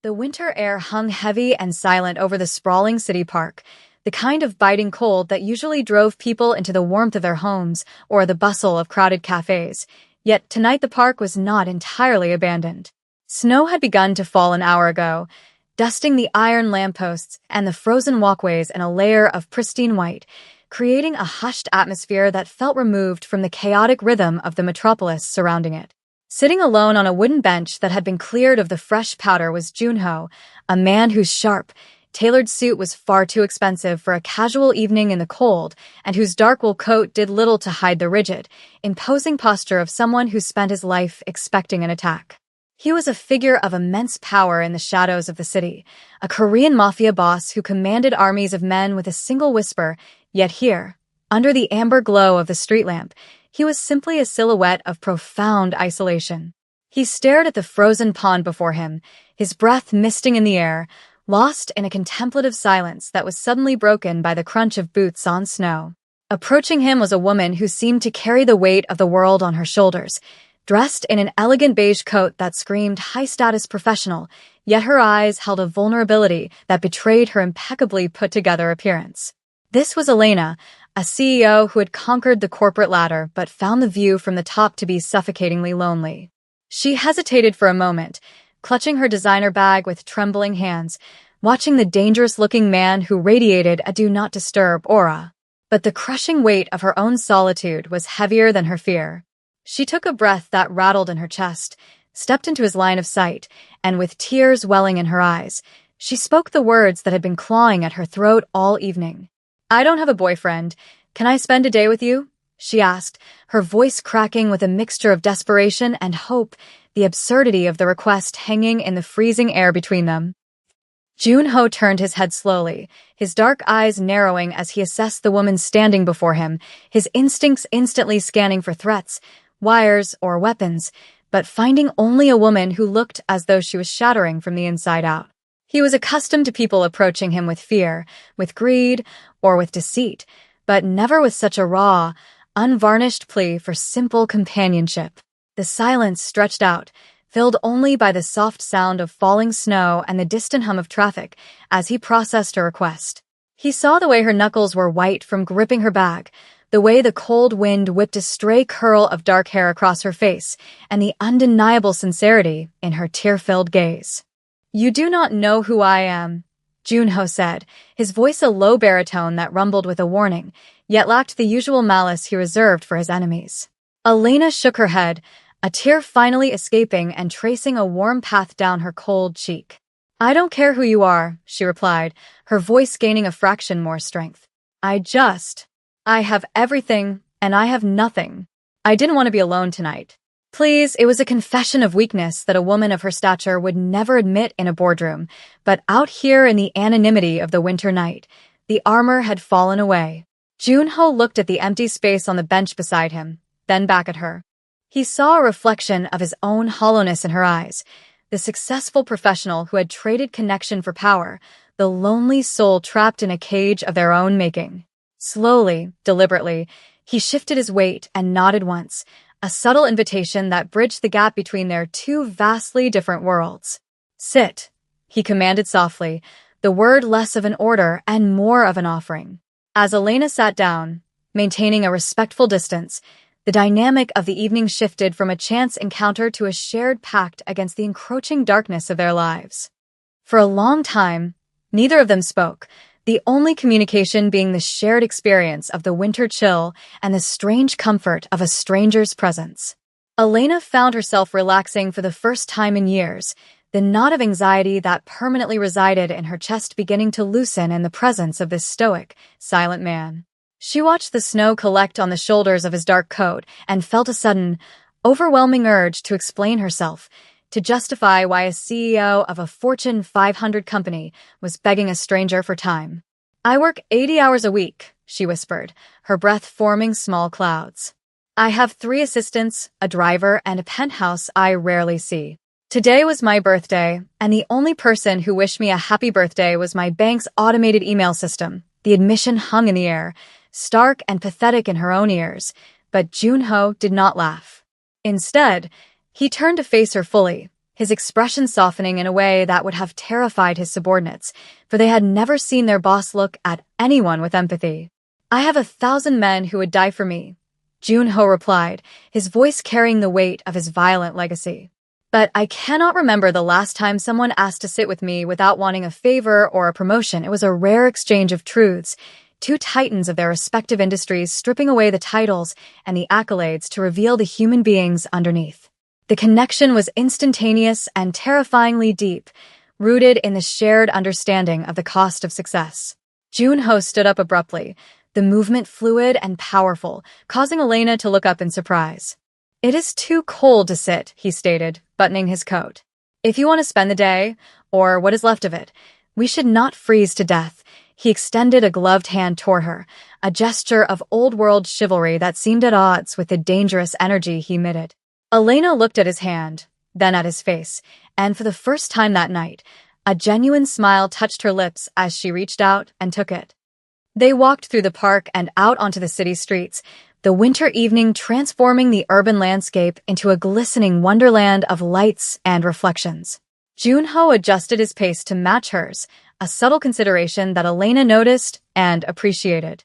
The winter air hung heavy and silent over the sprawling city park, the kind of biting cold that usually drove people into the warmth of their homes or the bustle of crowded cafes. Yet tonight the park was not entirely abandoned. Snow had begun to fall an hour ago, dusting the iron lampposts and the frozen walkways in a layer of pristine white, creating a hushed atmosphere that felt removed from the chaotic rhythm of the metropolis surrounding it. Sitting alone on a wooden bench that had been cleared of the fresh powder was Junho, a man whose sharp, tailored suit was far too expensive for a casual evening in the cold, and whose dark wool coat did little to hide the rigid, imposing posture of someone who spent his life expecting an attack. He was a figure of immense power in the shadows of the city, a Korean mafia boss who commanded armies of men with a single whisper, yet here, under the amber glow of the street lamp, he was simply a silhouette of profound isolation. He stared at the frozen pond before him, his breath misting in the air, lost in a contemplative silence that was suddenly broken by the crunch of boots on snow. Approaching him was a woman who seemed to carry the weight of the world on her shoulders, dressed in an elegant beige coat that screamed high-status professional, yet her eyes held a vulnerability that betrayed her impeccably put-together appearance. This was Elena, a CEO who had conquered the corporate ladder but found the view from the top to be suffocatingly lonely. She hesitated for a moment, clutching her designer bag with trembling hands, watching the dangerous-looking man who radiated a do-not-disturb aura. But the crushing weight of her own solitude was heavier than her fear. She took a breath that rattled in her chest, stepped into his line of sight, and with tears welling in her eyes, she spoke the words that had been clawing at her throat all evening. "I don't have a boyfriend. Can I spend a day with you?" she asked, her voice cracking with a mixture of desperation and hope, the absurdity of the request hanging in the freezing air between them. Junho turned his head slowly, his dark eyes narrowing as he assessed the woman standing before him, his instincts instantly scanning for threats, wires, or weapons, but finding only a woman who looked as though she was shattering from the inside out. He was accustomed to people approaching him with fear, with greed, or with deceit, but never with such a raw, unvarnished plea for simple companionship. The silence stretched out, filled only by the soft sound of falling snow and the distant hum of traffic as he processed her request. He saw the way her knuckles were white from gripping her bag, the way the cold wind whipped a stray curl of dark hair across her face, and the undeniable sincerity in her tear-filled gaze. "You do not know who I am," Junho said, his voice a low baritone that rumbled with a warning, yet lacked the usual malice he reserved for his enemies. Elena shook her head, a tear finally escaping and tracing a warm path down her cold cheek. "I don't care who you are," she replied, her voice gaining a fraction more strength. I have everything, and I have nothing. I didn't want to be alone tonight." Please, it was a confession of weakness that a woman of her stature would never admit in a boardroom, but out here in the anonymity of the winter night, the armor had fallen away. Junho looked at the empty space on the bench beside him, then back at her. He saw a reflection of his own hollowness in her eyes, the successful professional who had traded connection for power, the lonely soul trapped in a cage of their own making. Slowly, deliberately, he shifted his weight and nodded once, a subtle invitation that bridged the gap between their two vastly different worlds. "Sit," he commanded softly, the word less of an order and more of an offering. As Elena sat down, maintaining a respectful distance, the dynamic of the evening shifted from a chance encounter to a shared pact against the encroaching darkness of their lives. For a long time, neither of them spoke, the only communication being the shared experience of the winter chill and the strange comfort of a stranger's presence. Elena found herself relaxing for the first time in years, the knot of anxiety that permanently resided in her chest beginning to loosen in the presence of this stoic, silent man. She watched the snow collect on the shoulders of his dark coat and felt a sudden, overwhelming urge to explain herself, to justify why a CEO of a Fortune 500 company was begging a stranger for time. "I work 80 hours a week," she whispered, her breath forming small clouds. "I have 3 assistants, a driver, and a penthouse I rarely see. Today was my birthday, and the only person who wished me a happy birthday was my bank's automated email system." The admission hung in the air, stark and pathetic in her own ears, but Junho did not laugh. Instead, he turned to face her fully, his expression softening in a way that would have terrified his subordinates, for they had never seen their boss look at anyone with empathy. "I have 1,000 men who would die for me," Jun-ho replied, his voice carrying the weight of his violent legacy. "But I cannot remember the last time someone asked to sit with me without wanting a favor or a promotion. It was a rare exchange of truths, two titans of their respective industries stripping away the titles and the accolades to reveal the human beings underneath." The connection was instantaneous and terrifyingly deep, rooted in the shared understanding of the cost of success. Jun-ho stood up abruptly, the movement fluid and powerful, causing Elena to look up in surprise. "It is too cold to sit," he stated, buttoning his coat. "If you want to spend the day, or what is left of it, we should not freeze to death." He extended a gloved hand toward her, a gesture of old-world chivalry that seemed at odds with the dangerous energy he emitted. Elena looked at his hand, then at his face, and for the first time that night, a genuine smile touched her lips as she reached out and took it. They walked through the park and out onto the city streets, the winter evening transforming the urban landscape into a glistening wonderland of lights and reflections. Jun-ho adjusted his pace to match hers, a subtle consideration that Elena noticed and appreciated.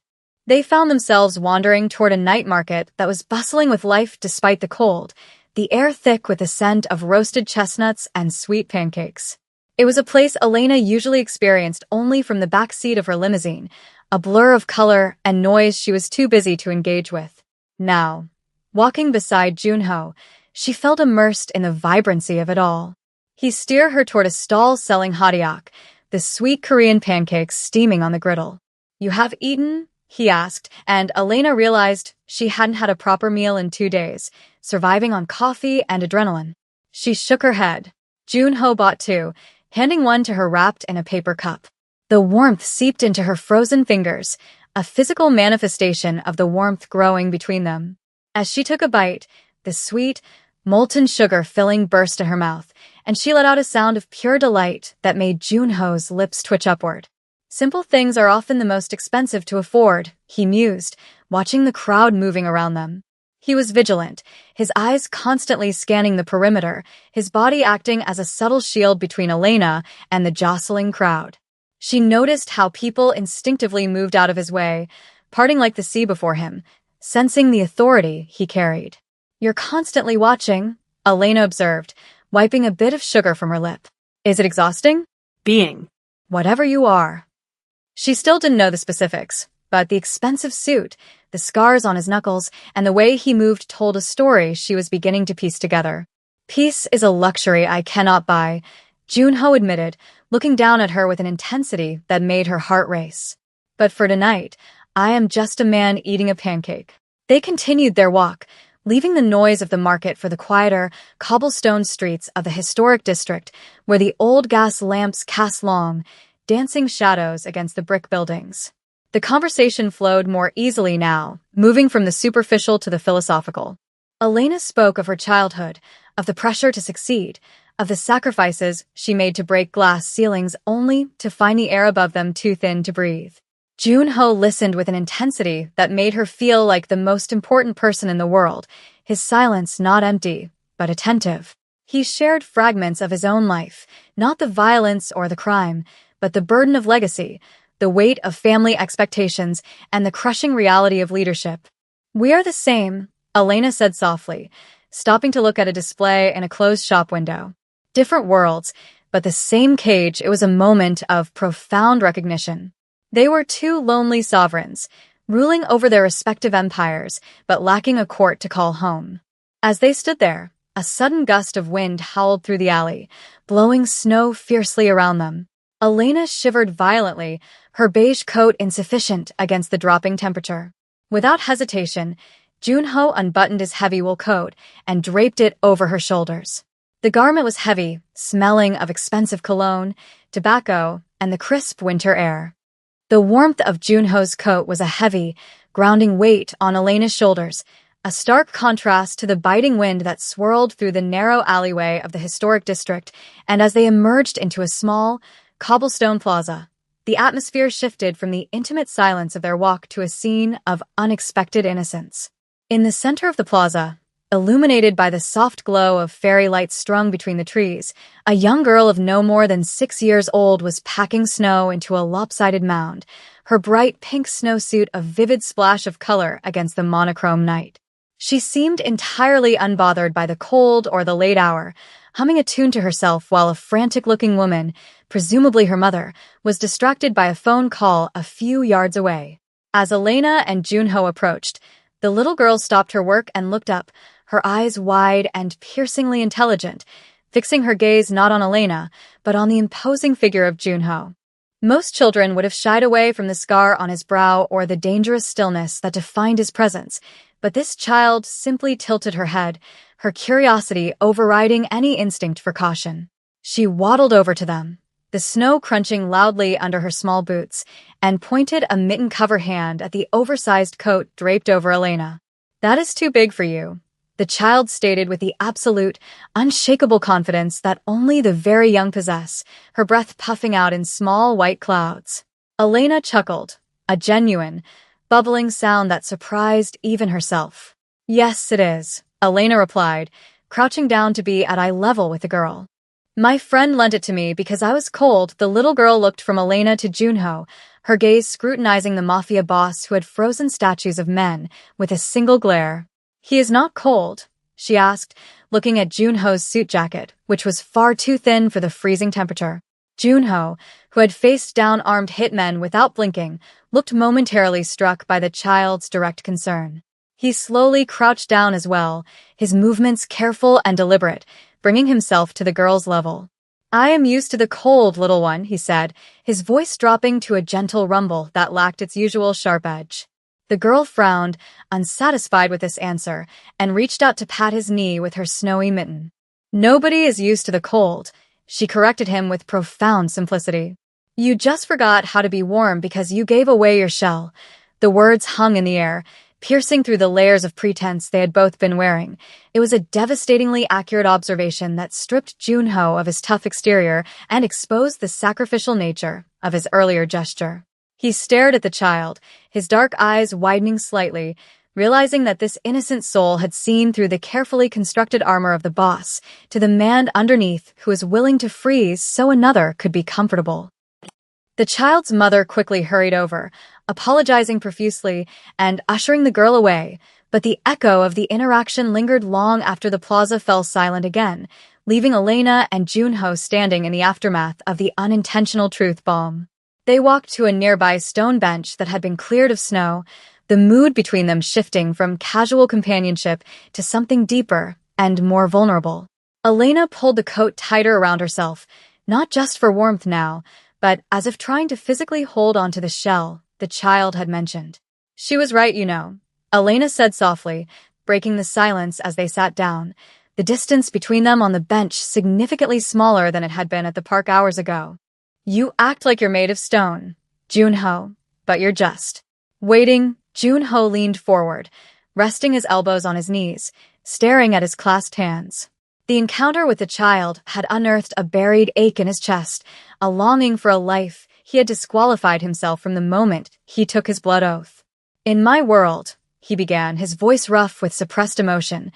They found themselves wandering toward a night market that was bustling with life despite the cold, the air thick with the scent of roasted chestnuts and sweet pancakes. It was a place Elena usually experienced only from the back seat of her limousine, a blur of color and noise she was too busy to engage with. Now, walking beside Jun-ho, she felt immersed in the vibrancy of it all. He steered her toward a stall selling hotteok, the sweet Korean pancakes steaming on the griddle. "You have eaten?" he asked, and Elena realized she hadn't had a proper meal in 2 days, surviving on coffee and adrenaline. She shook her head. Jun-ho bought 2, handing one to her wrapped in a paper cup. The warmth seeped into her frozen fingers, a physical manifestation of the warmth growing between them. As she took a bite, the sweet, molten sugar filling burst to her mouth, and she let out a sound of pure delight that made Jun-ho's lips twitch upward. "Simple things are often the most expensive to afford," he mused, watching the crowd moving around them. He was vigilant, his eyes constantly scanning the perimeter, his body acting as a subtle shield between Elena and the jostling crowd. She noticed how people instinctively moved out of his way, parting like the sea before him, sensing the authority he carried. "You're constantly watching," Elena observed, wiping a bit of sugar from her lip. "Is it exhausting?" Being. "Whatever you are." She still didn't know the specifics, but the expensive suit, the scars on his knuckles, and the way he moved told a story she was beginning to piece together. "Peace is a luxury I cannot buy," Jun-ho admitted, looking down at her with an intensity that made her heart race. "But for tonight, I am just a man eating a pancake." They continued their walk, leaving the noise of the market for the quieter, cobblestone streets of the historic district, where the old gas lamps cast long, dancing shadows against the brick buildings. The conversation flowed more easily now, moving from the superficial to the philosophical. Elena spoke of her childhood, of the pressure to succeed, of the sacrifices she made to break glass ceilings only to find the air above them too thin to breathe. Jun-ho listened with an intensity that made her feel like the most important person in the world, his silence not empty, but attentive. He shared fragments of his own life, not the violence or the crime, but the burden of legacy, the weight of family expectations, and the crushing reality of leadership. "We are the same," Elena said softly, stopping to look at a display in a closed shop window. Different worlds, but the same cage. It was a moment of profound recognition. They were 2 lonely sovereigns, ruling over their respective empires, but lacking a court to call home. As they stood there, a sudden gust of wind howled through the alley, blowing snow fiercely around them. Elena shivered violently, her beige coat insufficient against the dropping temperature. Without hesitation, Jun-ho unbuttoned his heavy wool coat and draped it over her shoulders. The garment was heavy, smelling of expensive cologne, tobacco, and the crisp winter air. The warmth of Jun-ho's coat was a heavy, grounding weight on Elena's shoulders, a stark contrast to the biting wind that swirled through the narrow alleyway of the historic district, and as they emerged into a small, cobblestone plaza, the atmosphere shifted from the intimate silence of their walk to a scene of unexpected innocence. In the center of the plaza, Illuminated by the soft glow of fairy lights strung between the trees, a young girl of no more than 6 years old was packing snow into a lopsided mound, her bright pink snowsuit a vivid splash of color against the monochrome night. She seemed entirely unbothered by the cold or the late hour, humming a tune to herself while a frantic-looking woman, presumably her mother, was distracted by a phone call a few yards away. As Elena and Junho approached, the little girl stopped her work and looked up, her eyes wide and piercingly intelligent, fixing her gaze not on Elena, but on the imposing figure of Junho. Most children would have shied away from the scar on his brow or the dangerous stillness that defined his presence, but this child simply tilted her head, her curiosity overriding any instinct for caution. She waddled over to them, the snow crunching loudly under her small boots, and pointed a mitten-cover hand at the oversized coat draped over Elena. "That is too big for you," the child stated with the absolute, unshakable confidence that only the very young possess, her breath puffing out in small white clouds. Elena chuckled, a genuine, bubbling sound that surprised even herself. "Yes, it is," Elena replied, crouching down to be at eye level with the girl. "My friend lent it to me because I was cold." The little girl looked from Elena to Junho, her gaze scrutinizing the Mafia boss who had frozen statues of men with a single glare. "He is not cold?" she asked, looking at Junho's suit jacket, which was far too thin for the freezing temperature. Junho, who had faced down armed hitmen without blinking, looked momentarily struck by the child's direct concern. He slowly crouched down as well, his movements careful and deliberate, bringing himself to the girl's level. "I am used to the cold, little one," he said, his voice dropping to a gentle rumble that lacked its usual sharp edge. The girl frowned, unsatisfied with this answer, and reached out to pat his knee with her snowy mitten. "Nobody is used to the cold," she corrected him with profound simplicity. "You just forgot how to be warm because you gave away your shell." The words hung in the air, piercing through the layers of pretense they had both been wearing. It was a devastatingly accurate observation that stripped Junho of his tough exterior and exposed the sacrificial nature of his earlier gesture. He stared at the child, his dark eyes widening slightly, realizing that this innocent soul had seen through the carefully constructed armor of the boss to the man underneath who was willing to freeze so another could be comfortable. The child's mother quickly hurried over, apologizing profusely and ushering the girl away, but the echo of the interaction lingered long after the plaza fell silent again, leaving Elena and Junho standing in the aftermath of the unintentional truth bomb. They walked to a nearby stone bench that had been cleared of snow, the mood between them shifting from casual companionship to something deeper and more vulnerable. Elena pulled the coat tighter around herself, not just for warmth now, but as if trying to physically hold onto the shell the child had mentioned. "She was right, you know," Elena said softly, breaking the silence as they sat down, the distance between them on the bench significantly smaller than it had been at the park hours ago. "You act like you're made of stone, Junho, but you're just." Waiting, Junho leaned forward, resting his elbows on his knees, staring at his clasped hands. The encounter with the child had unearthed a buried ache in his chest, a longing for a life he had disqualified himself from the moment he took his blood oath. "In my world," he began, his voice rough with suppressed emotion,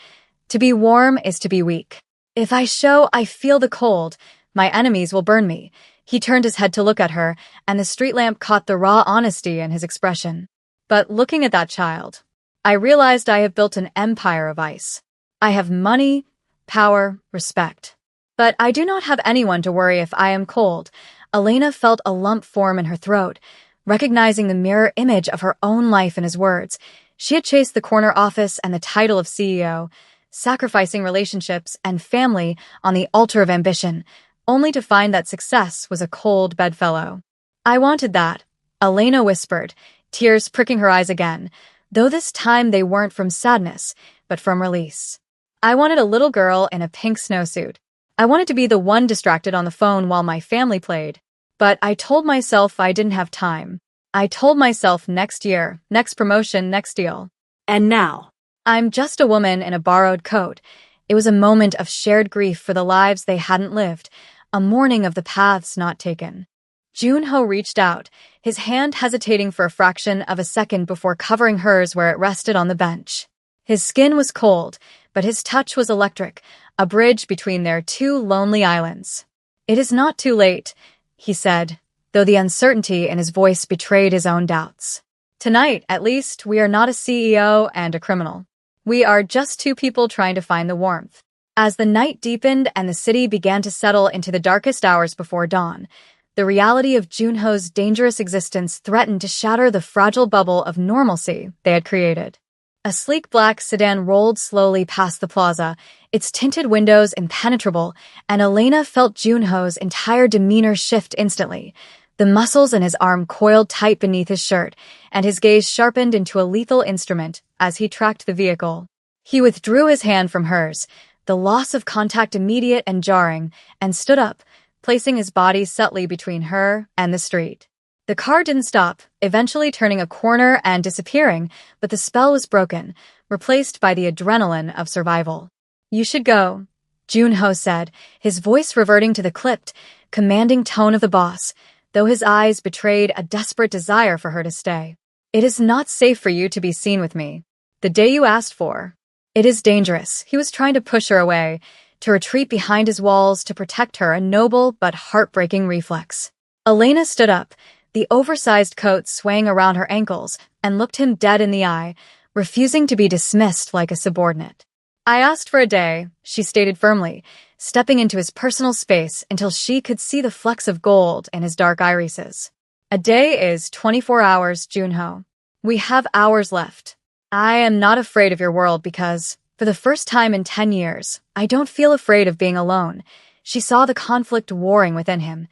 "to be warm is to be weak. If I show I feel the cold, my enemies will burn me." He turned his head to look at her, and the street lamp caught the raw honesty in his expression. "But looking at that child, I realized I have built an empire of ice. I have money, power, respect. But I do not have anyone to worry if I am cold." Elena felt a lump form in her throat, recognizing the mirror image of her own life in his words. She had chased the corner office and the title of CEO, sacrificing relationships and family on the altar of ambition, only to find that success was a cold bedfellow. "I wanted that," Elena whispered, tears pricking her eyes again, though this time they weren't from sadness, but from release. "I wanted a little girl in a pink snowsuit. I wanted to be the one distracted on the phone while my family played. But I told myself I didn't have time. I told myself next year, next promotion, next deal. And now, I'm just a woman in a borrowed coat." It was a moment of shared grief for the lives they hadn't lived, a mourning of the paths not taken. Junho reached out, his hand hesitating for a fraction of a second before covering hers where it rested on the bench. His skin was cold, but his touch was electric, a bridge between their two lonely islands. "It is not too late," he said, though the uncertainty in his voice betrayed his own doubts. "Tonight, at least, we are not a CEO and a criminal. We are just two people trying to find the warmth." As the night deepened and the city began to settle into the darkest hours before dawn, the reality of Junho's dangerous existence threatened to shatter the fragile bubble of normalcy they had created. A sleek black sedan rolled slowly past the plaza, its tinted windows impenetrable, and Elena felt Junho's entire demeanor shift instantly. The muscles in his arm coiled tight beneath his shirt, and his gaze sharpened into a lethal instrument as he tracked the vehicle. He withdrew his hand from hers, the loss of contact immediate and jarring, and stood up, placing his body subtly between her and the street. The car didn't stop, eventually turning a corner and disappearing, but the spell was broken, replaced by the adrenaline of survival. "You should go," Junho said, his voice reverting to the clipped, commanding tone of the boss, though his eyes betrayed a desperate desire for her to stay. "It is not safe for you to be seen with me. The day you asked for. It is dangerous." He was trying to push her away, to retreat behind his walls to protect her, a noble but heartbreaking reflex. Elena stood up, the oversized coat swaying around her ankles, and looked him dead in the eye, refusing to be dismissed like a subordinate. "I asked for a day," she stated firmly, stepping into his personal space until she could see the flecks of gold in his dark irises. "A day is 24 hours, Junho. We have hours left. I am not afraid of your world because, for the first time in 10 years, I don't feel afraid of being alone." She saw the conflict warring within him,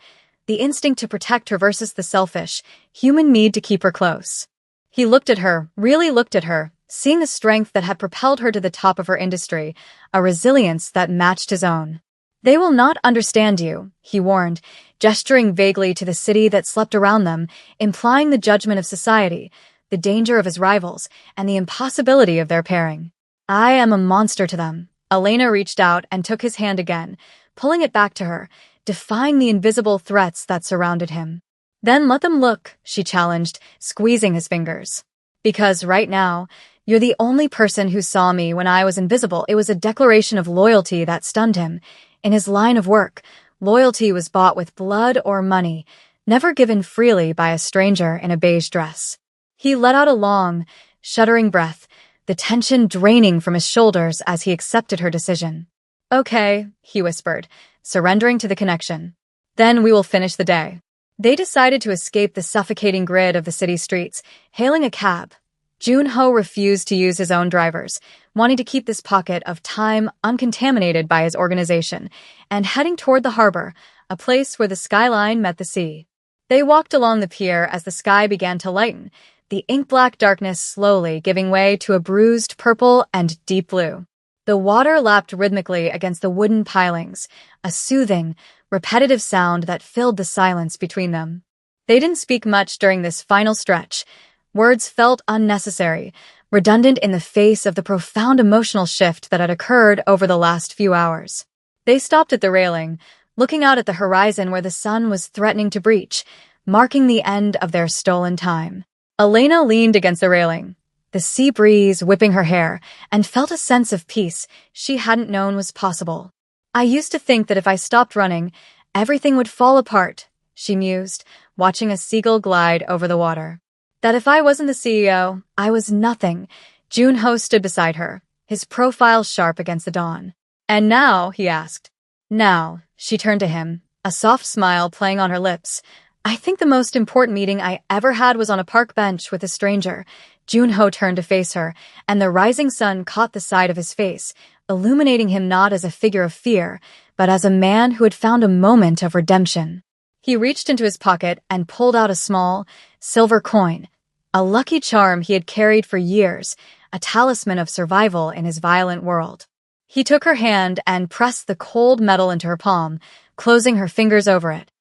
the instinct to protect her versus the selfish, human need to keep her close. He looked at her, really looked at her, seeing the strength that had propelled her to the top of her industry, a resilience that matched his own. "They will not understand you," he warned, gesturing vaguely to the city that slept around them, implying the judgment of society, the danger of his rivals, and the impossibility of their pairing. "I am a monster to them." Elena reached out and took his hand again, pulling it back to her, defying the invisible threats that surrounded him. "Then let them look," she challenged, squeezing his fingers. "Because right now, you're the only person who saw me when I was invisible." It was a declaration of loyalty that stunned him. In his line of work, loyalty was bought with blood or money, never given freely by a stranger in a beige dress. He let out a long, shuddering breath, the tension draining from his shoulders as he accepted her decision. "Okay," he whispered, surrendering to the connection. "Then we will finish the day." They decided to escape the suffocating grid of the city streets, hailing a cab. Junho refused to use his own drivers, wanting to keep this pocket of time uncontaminated by his organization, and heading toward the harbor, a place where the skyline met the sea. They walked along the pier as the sky began to lighten, the ink-black darkness slowly giving way to a bruised purple and deep blue. The water lapped rhythmically against the wooden pilings, a soothing, repetitive sound that filled the silence between them. They didn't speak much during this final stretch. Words felt unnecessary, redundant in the face of the profound emotional shift that had occurred over the last few hours. They stopped at the railing, looking out at the horizon where the sun was threatening to breach, marking the end of their stolen time. Elena leaned against the railing, the sea breeze whipping her hair, and felt a sense of peace she hadn't known was possible. "I used to think that if I stopped running, everything would fall apart," she mused, watching a seagull glide over the water. "That if I wasn't the CEO, I was nothing." Junho stood beside her, his profile sharp against the dawn. "And now?" he asked. "Now," she turned to him, a soft smile playing on her lips. "I think the most important meeting I ever had was on a park bench with a stranger." Junho turned to face her, and the rising sun caught the side of his face, illuminating him not as a figure of fear, but as a man who had found a moment of redemption. He reached into his pocket and pulled out a small, silver coin, a lucky charm he had carried for years, a talisman of survival in his violent world. He took her hand and pressed the cold metal into her palm, closing her fingers over it.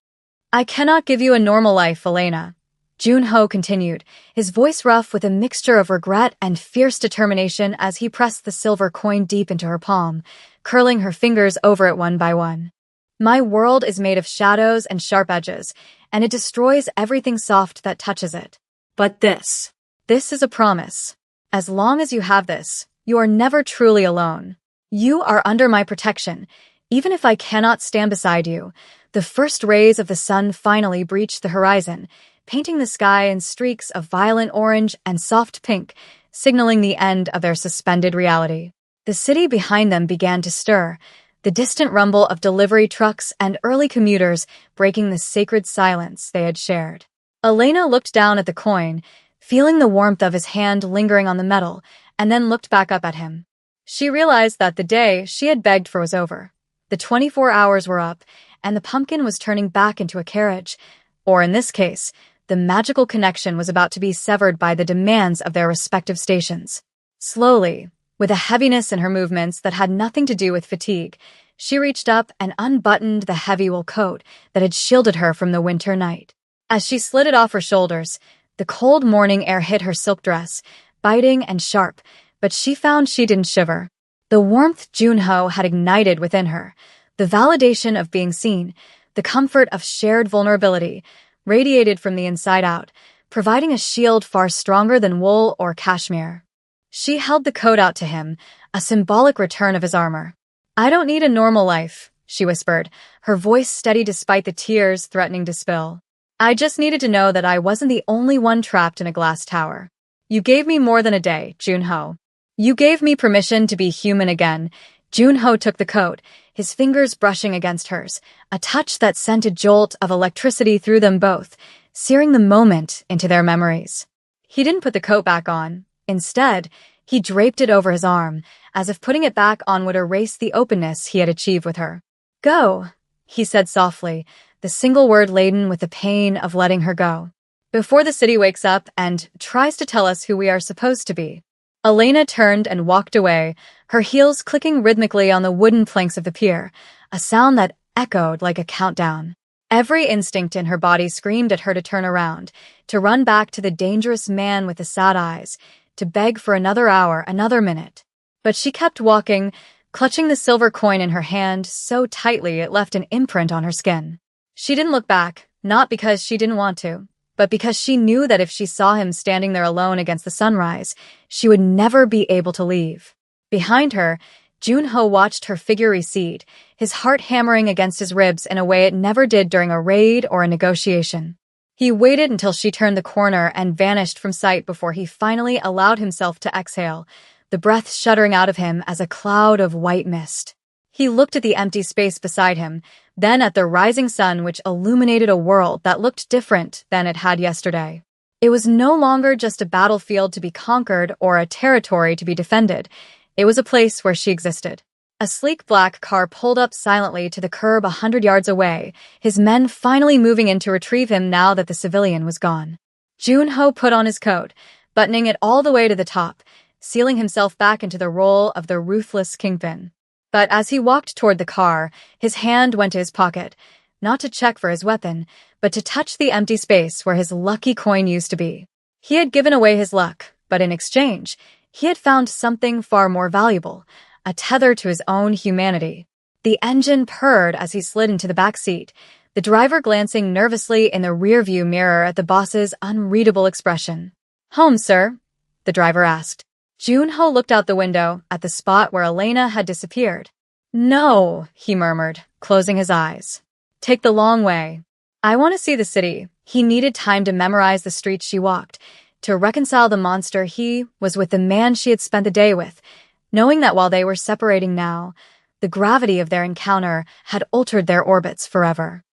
"I cannot give you a normal life, Elena," Junho continued, his voice rough with a mixture of regret and fierce determination as he pressed the silver coin deep into her palm, curling her fingers over it one by one. "My world is made of shadows and sharp edges, and it destroys everything soft that touches it. But this is a promise. As long as you have this, you are never truly alone." You are under my protection, even if I cannot stand beside you." The first rays of the sun finally breached the horizon, painting the sky in streaks of violent orange and soft pink, signaling the end of their suspended reality. The city behind them began to stir, the distant rumble of delivery trucks and early commuters breaking the sacred silence they had shared. Elena looked down at the coin, feeling the warmth of his hand lingering on the metal, and then looked back up at him. She realized that the day she had begged for was over. The 24 hours were up, and the pumpkin was turning back into a carriage, or in this case, the magical connection was about to be severed by the demands of their respective stations. Slowly, with a heaviness in her movements that had nothing to do with fatigue, she reached up and unbuttoned the heavy wool coat that had shielded her from the winter night. As she slid it off her shoulders, the cold morning air hit her silk dress, biting and sharp, but she found she didn't shiver. The warmth Junho had ignited within her, the validation of being seen, the comfort of shared vulnerability, radiated from the inside out, providing a shield far stronger than wool or cashmere. She held the coat out to him, a symbolic return of his armor. "I don't need a normal life," she whispered, her voice steady despite the tears threatening to spill. "I just needed to know that I wasn't the only one trapped in a glass tower. You gave me more than a day, Junho. You gave me permission to be human again." Junho took the coat, his fingers brushing against hers, a touch that sent a jolt of electricity through them both, searing the moment into their memories. He didn't put the coat back on. Instead, he draped it over his arm, as if putting it back on would erase the openness he had achieved with her. "Go," he said softly, the single word laden with the pain of letting her go. "Before the city wakes up and tries to tell us who we are supposed to be." Elena turned and walked away, her heels clicking rhythmically on the wooden planks of the pier, a sound that echoed like a countdown. Every instinct in her body screamed at her to turn around, to run back to the dangerous man with the sad eyes, to beg for another hour, another minute. But she kept walking, clutching the silver coin in her hand so tightly it left an imprint on her skin. She didn't look back, not because she didn't want to, but because she knew that if she saw him standing there alone against the sunrise, she would never be able to leave. Behind her, Junho watched her figure recede, his heart hammering against his ribs in a way it never did during a raid or a negotiation. He waited until she turned the corner and vanished from sight before he finally allowed himself to exhale, the breath shuddering out of him as a cloud of white mist. He looked at the empty space beside him, then at the rising sun which illuminated a world that looked different than it had yesterday. It was no longer just a battlefield to be conquered or a territory to be defended. It was a place where she existed. A sleek black car pulled up silently to the curb 100 yards away, his men finally moving in to retrieve him now that the civilian was gone. Junho put on his coat, buttoning it all the way to the top, sealing himself back into the role of the ruthless kingpin. But as he walked toward the car, his hand went to his pocket, not to check for his weapon, but to touch the empty space where his lucky coin used to be. He had given away his luck, but in exchange, he had found something far more valuable, a tether to his own humanity. The engine purred as he slid into the back seat, the driver glancing nervously in the rearview mirror at the boss's unreadable expression. "Home, sir?" the driver asked. Junho looked out the window at the spot where Elena had disappeared. "No," he murmured, closing his eyes. "Take the long way. I want to see the city." He needed time to memorize the streets she walked, to reconcile the monster he was with the man she had spent the day with, knowing that while they were separating now, the gravity of their encounter had altered their orbits forever.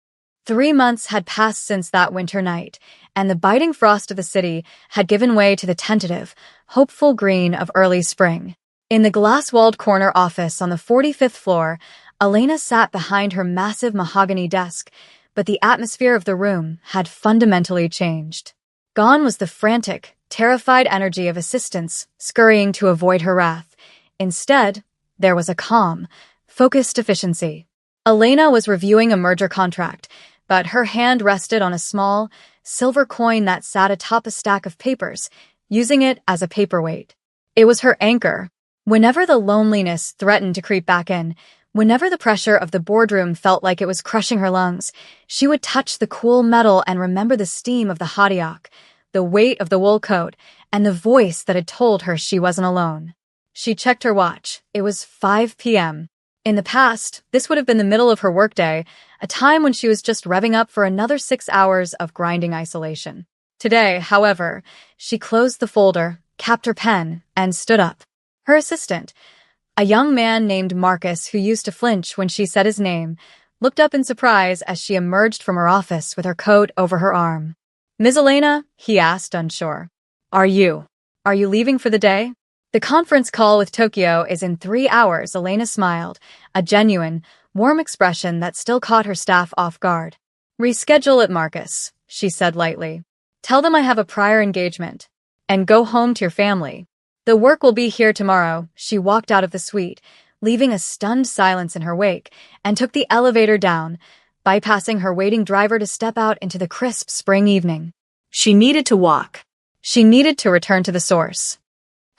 3 months had passed since that winter night, and the biting frost of the city had given way to the tentative, hopeful green of early spring. In the glass-walled corner office on the 45th floor, Elena sat behind her massive mahogany desk, but the atmosphere of the room had fundamentally changed. Gone was the frantic, terrified energy of assistants scurrying to avoid her wrath. Instead, there was a calm, focused efficiency. Elena was reviewing a merger contract, but her hand rested on a small, silver coin that sat atop a stack of papers, using it as a paperweight. It was her anchor. Whenever the loneliness threatened to creep back in, whenever the pressure of the boardroom felt like it was crushing her lungs, she would touch the cool metal and remember the steam of the hadiak, the weight of the wool coat, and the voice that had told her she wasn't alone. She checked her watch. It was 5 p.m. In the past, this would have been the middle of her workday, a time when she was just revving up for another 6 hours of grinding isolation. Today, however, she closed the folder, capped her pen, and stood up. Her assistant, a young man named Marcus who used to flinch when she said his name, looked up in surprise as she emerged from her office with her coat over her arm. "Ms. Elena?" he asked, unsure. Are you leaving for the day?" "The conference call with Tokyo is in 3 hours," Elena smiled, a genuine, warm expression that still caught her staff off guard. "Reschedule it, Marcus," she said lightly. "Tell them I have a prior engagement. And go home to your family. The work will be here tomorrow." She walked out of the suite, leaving a stunned silence in her wake, and took the elevator down, bypassing her waiting driver to step out into the crisp spring evening. She needed to walk. She needed to return to the source.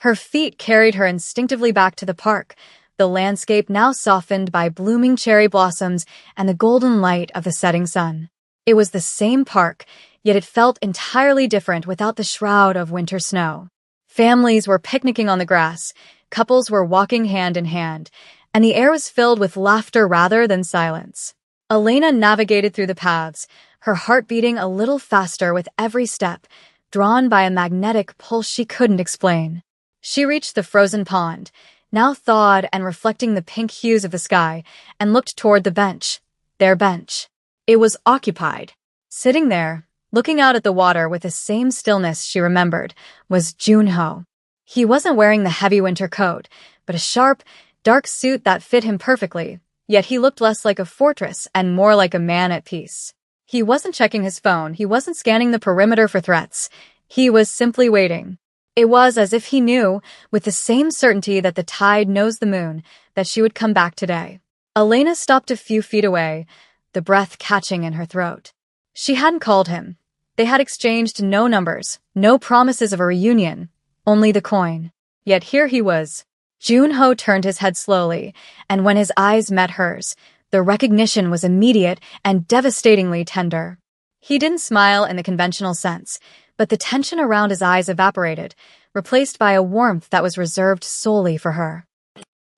Her feet carried her instinctively back to the park, the landscape now softened by blooming cherry blossoms and the golden light of the setting sun. It was the same park, yet it felt entirely different without the shroud of winter snow. Families were picnicking on the grass, couples were walking hand in hand, and the air was filled with laughter rather than silence. Elena navigated through the paths, her heart beating a little faster with every step, drawn by a magnetic pull she couldn't explain. She reached the frozen pond, now thawed and reflecting the pink hues of the sky, and looked toward the bench. Their bench. It was occupied. Sitting there, looking out at the water with the same stillness she remembered, was Junho. He wasn't wearing the heavy winter coat, but a sharp, dark suit that fit him perfectly, yet he looked less like a fortress and more like a man at peace. He wasn't checking his phone, he wasn't scanning the perimeter for threats. He was simply waiting. It was as if he knew, with the same certainty that the tide knows the moon, that she would come back today. Elena stopped a few feet away, the breath catching in her throat. She hadn't called him. They had exchanged no numbers, no promises of a reunion, only the coin. Yet here he was. Junho turned his head slowly, and when his eyes met hers, the recognition was immediate and devastatingly tender. He didn't smile in the conventional sense, but the tension around his eyes evaporated, replaced by a warmth that was reserved solely for her.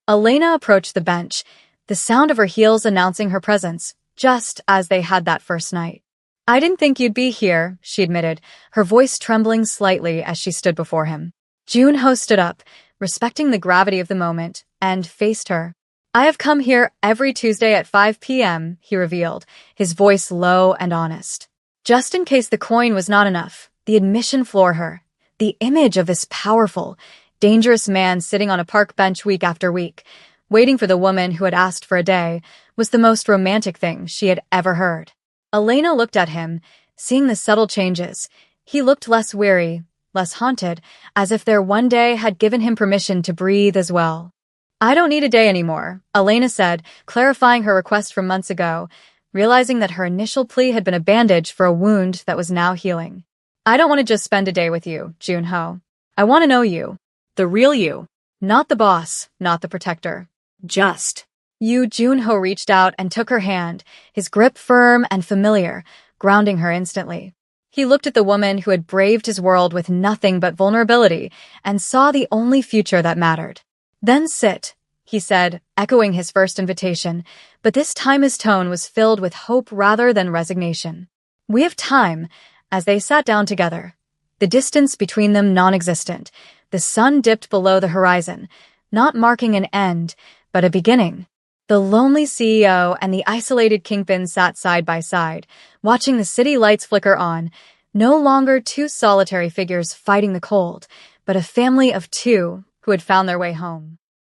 Elena approached the bench, the sound of her heels announcing her presence, just as they had that first night. "I didn't think you'd be here," she admitted, her voice trembling slightly as she stood before him. Junho stood up, respecting the gravity of the moment, and faced her. "I have come here every Tuesday at 5 p.m., he revealed, his voice low and honest. Just in case the coin was not enough, the admission floored her. The image of this powerful, dangerous man sitting on a park bench week after week, waiting for the woman who had asked for a day, was the most romantic thing she had ever heard. Elena looked at him, seeing the subtle changes. He looked less weary, less haunted, as if their one day had given him permission to breathe as well. "I don't need a day anymore," Elena said, clarifying her request from months ago, realizing that her initial plea had been a bandage for a wound that was now healing. "I don't want to just spend a day with you, Junho. I want to know you. The real you. Not the boss, not the protector. Just you." Junho reached out and took her hand, his grip firm and familiar, grounding her instantly. He looked at the woman who had braved his world with nothing but vulnerability and saw the only future that mattered. "Then sit," he said, echoing his first invitation, but this time his tone was filled with hope rather than resignation. "We have time." As they sat down together, the distance between them non-existent, the sun dipped below the horizon, not marking an end, but a beginning. The lonely CEO and the isolated kingpin sat side by side, watching the city lights flicker on, no longer two solitary figures fighting the cold, but a family of two who had found their way home.